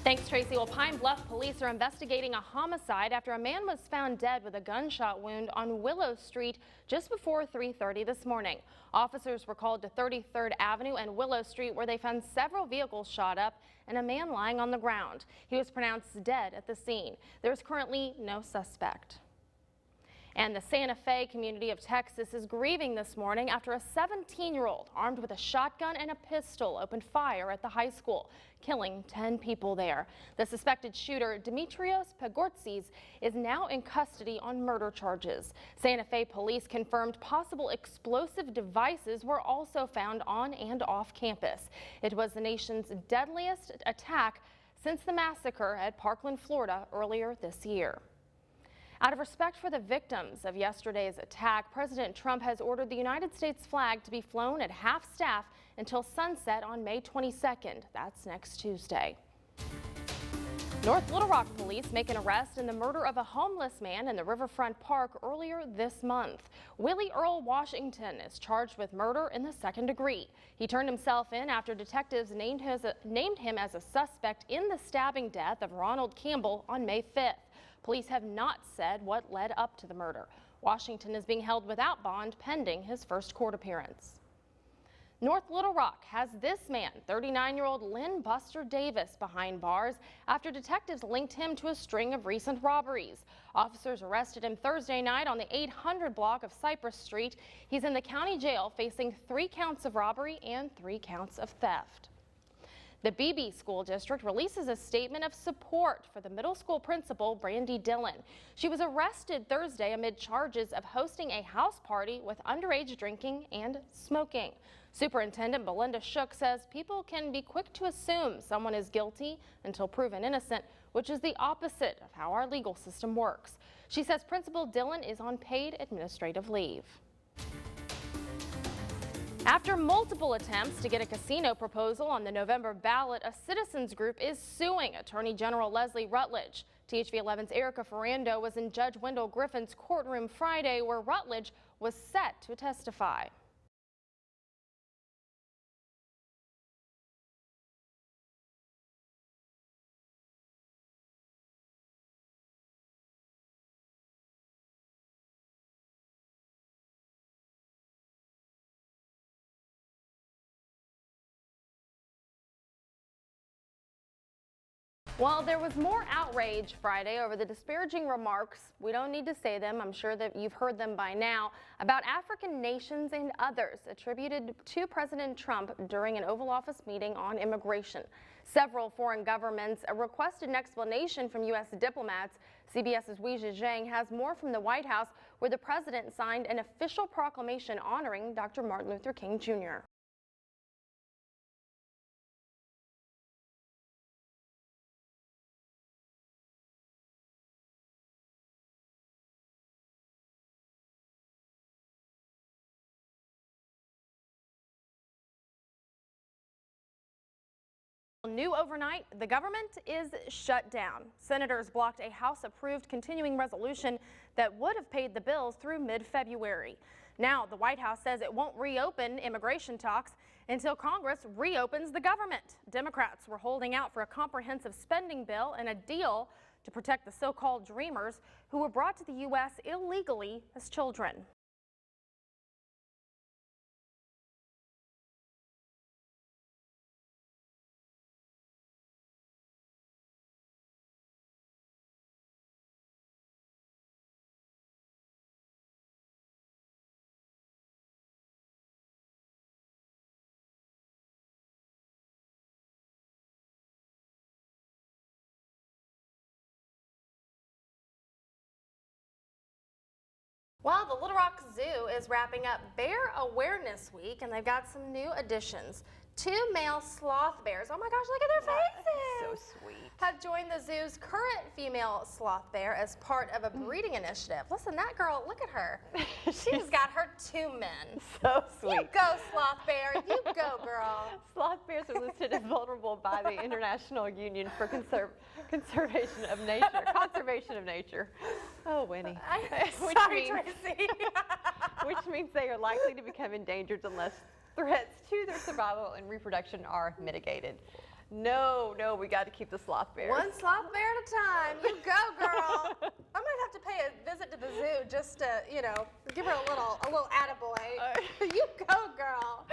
Thanks, Tracy. Well, Pine Bluff police are investigating a homicide after a man was found dead with a gunshot wound on Willow Street just before 3:30 this morning. Officers were called to 33rd Avenue and Willow Street, where they found several vehicles shot up and a man lying on the ground. He was pronounced dead at the scene. There is currently no suspect. And the Santa Fe community of Texas is grieving this morning after a 17-year-old armed with a shotgun and a pistol opened fire at the high school, killing 10 people there. The suspected shooter, Dimitrios Pagortzis, is now in custody on murder charges. Santa Fe police confirmed possible explosive devices were also found on and off campus. It was the nation's deadliest attack since the massacre at Parkland, Florida earlier this year. Out of respect for the victims of yesterday's attack, President Trump has ordered the United States flag to be flown at half-staff until sunset on May 22nd. That's next Tuesday. North Little Rock police make an arrest in the murder of a homeless man in the Riverfront Park earlier this month. Willie Earl Washington is charged with murder in the second degree. He turned himself in after detectives named him as a suspect in the stabbing death of Ronald Campbell on May 5th. Police have not said what led up to the murder. Washington is being held without bond pending his first court appearance. North Little Rock has this man, 39-year-old Lynn Buster Davis, behind bars after detectives linked him to a string of recent robberies. Officers arrested him Thursday night on the 800 block of Cypress Street. He's in the county jail facing 3 counts of robbery and 3 counts of theft. The Beebe School District releases a statement of support for the middle school principal, Brandy Dillon. She was arrested Thursday amid charges of hosting a house party with underage drinking and smoking. Superintendent Belinda Shook says people can be quick to assume someone is guilty until proven innocent, which is the opposite of how our legal system works. She says Principal Dillon is on paid administrative leave. After multiple attempts to get a casino proposal on the November ballot, a citizens group is suing Attorney General Leslie Rutledge. THV 11's Erica Ferrando was in Judge Wendell Griffin's courtroom Friday, where Rutledge was set to testify. Well, there was more outrage Friday over the disparaging remarks, we don't need to say them, I'm sure that you've heard them by now, about African nations and others attributed to President Trump during an Oval Office meeting on immigration. Several foreign governments requested an explanation from U.S. diplomats. CBS's Weijia Zhang has more from the White House, where the president signed an official proclamation honoring Dr. Martin Luther King Jr. New overnight, the government is shut down. Senators blocked a House-approved continuing resolution that would have paid the bills through mid-February. Now, the White House says it won't reopen immigration talks until Congress reopens the government. Democrats were holding out for a comprehensive spending bill and a deal to protect the so-called dreamers who were brought to the U.S. illegally as children. Well, the Little Rock Zoo is wrapping up Bear Awareness Week, and they've got some new additions. 2 male sloth bears, oh my gosh, look at their faces! So sweet. Have joined the zoo's current female sloth bear as part of a breeding initiative. Listen, that girl, look at her. She's got her 2 men. So sweet. You go, sloth bear. You go, girl. Sloth bears are listed as vulnerable by the International Union for Conservation of Nature. Oh, Winnie. Which means they are likely to become endangered unless threats to their survival and reproduction are mitigated. No, we got to keep the sloth bears. One sloth bear at a time. You go, girl. I might have to pay a visit to the zoo just to, give her a little attaboy. You go, girl.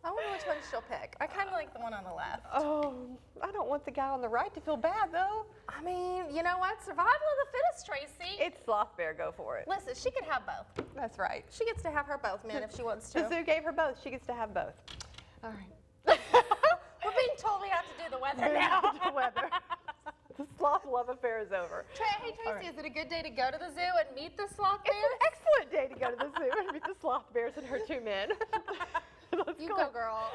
I wonder which one she'll pick. I kind of like the one on the left. Oh, I don't want the guy on the right to feel bad, though. I mean, you know what? Survival of the fittest, Tracy. It's sloth bear. Go for it. Listen, she can have both. That's right. She gets to have her both, man, if she wants to. The zoo gave her both. She gets to have both. All right. We're being told we have to do the weather now. The weather. The sloth love affair is over. Hey, Tracy, right. is it a good day to go to the zoo and meet the sloth bears? It's an excellent day to go to the zoo and meet the sloth bears and her two men. You go, girl.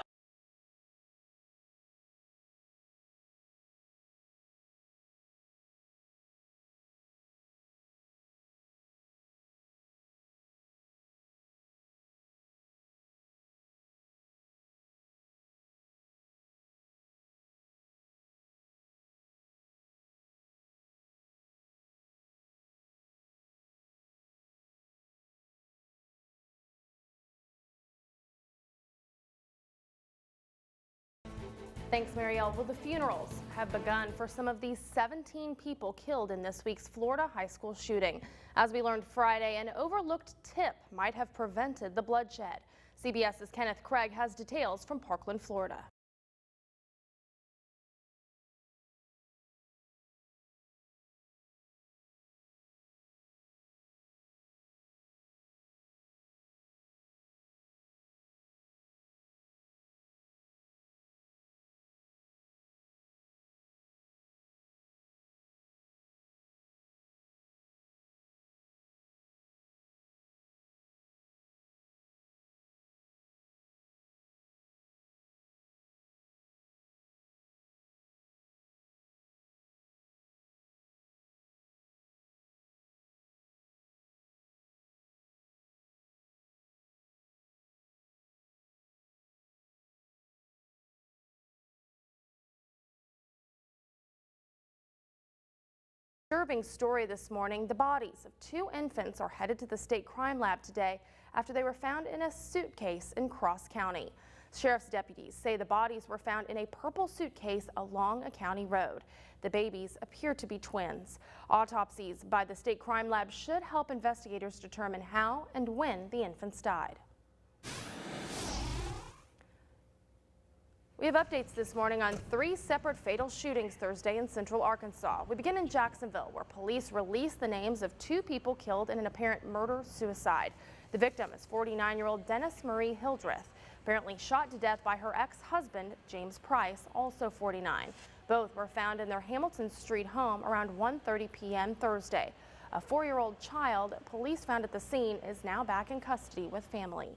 Thanks, Marielle. Well, the funerals have begun for some of these 17 people killed in this week's Florida high school shooting. As we learned Friday, an overlooked tip might have prevented the bloodshed. CBS's Kenneth Craig has details from Parkland, Florida. Disturbing story this morning. The bodies of two infants are headed to the state crime lab today after they were found in a suitcase in Cross County. Sheriff's deputies say the bodies were found in a purple suitcase along a county road. The babies appear to be twins. Autopsies by the state crime lab should help investigators determine how and when the infants died. We have updates this morning on 3 separate fatal shootings Thursday in central Arkansas. We begin in Jacksonville, where police released the names of 2 people killed in an apparent murder-suicide. The victim is 49-year-old Dennis Marie Hildreth, apparently shot to death by her ex-husband, James Price, also 49. Both were found in their Hamilton Street home around 1:30 p.m. Thursday. A 4-year-old child police found at the scene is now back in custody with family.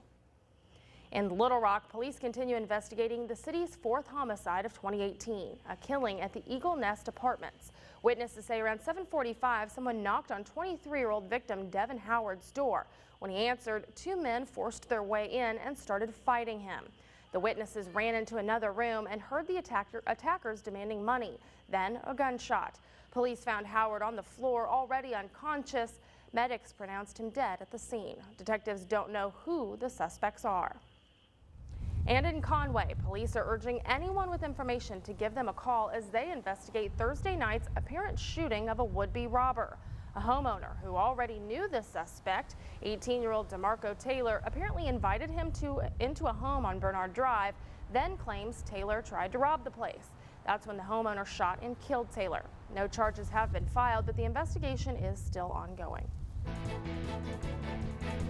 In Little Rock, police continue investigating the city's 4th homicide of 2018, a killing at the Eagle Nest Apartments. Witnesses say around 7:45, someone knocked on 23-year-old victim Devin Howard's door. When he answered, 2 men forced their way in and started fighting him. The witnesses ran into another room and heard the attackers demanding money, then a gunshot. Police found Howard on the floor, already unconscious. Medics pronounced him dead at the scene. Detectives don't know who the suspects are. And in Conway, police are urging anyone with information to give them a call as they investigate Thursday night's apparent shooting of a would-be robber. A homeowner who already knew the suspect, 18-year-old DeMarco Taylor, apparently invited him into a home on Bernard Drive, then claims Taylor tried to rob the place. That's when the homeowner shot and killed Taylor. No charges have been filed, but the investigation is still ongoing.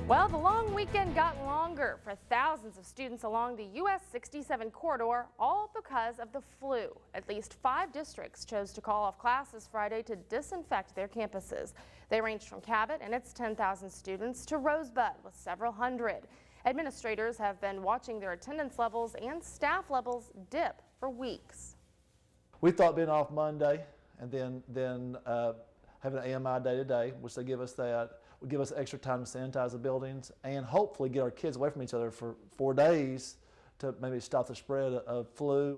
Well, the long weekend got longer for thousands of students along the US 67 corridor, all because of the flu. At least 5 districts chose to call off classes Friday to disinfect their campuses. They ranged from Cabot and its 10,000 students to Rosebud with several hundred. Administrators have been watching their attendance levels and staff levels dip for weeks. We thought being off Monday and then having an AMI day today, which they give us that, would give us extra time to sanitize the buildings and hopefully get our kids away from each other for 4 days to maybe stop the spread of flu.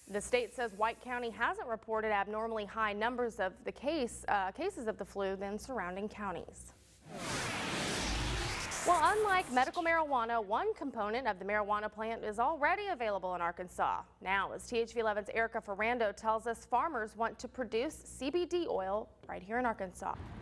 The state says White County hasn't reported abnormally high numbers of the cases of the flu than surrounding counties. Well, unlike medical marijuana, one component of the marijuana plant is already available in Arkansas. Now, as THV 11's Erica Ferrando tells us, farmers want to produce CBD oil right here in Arkansas.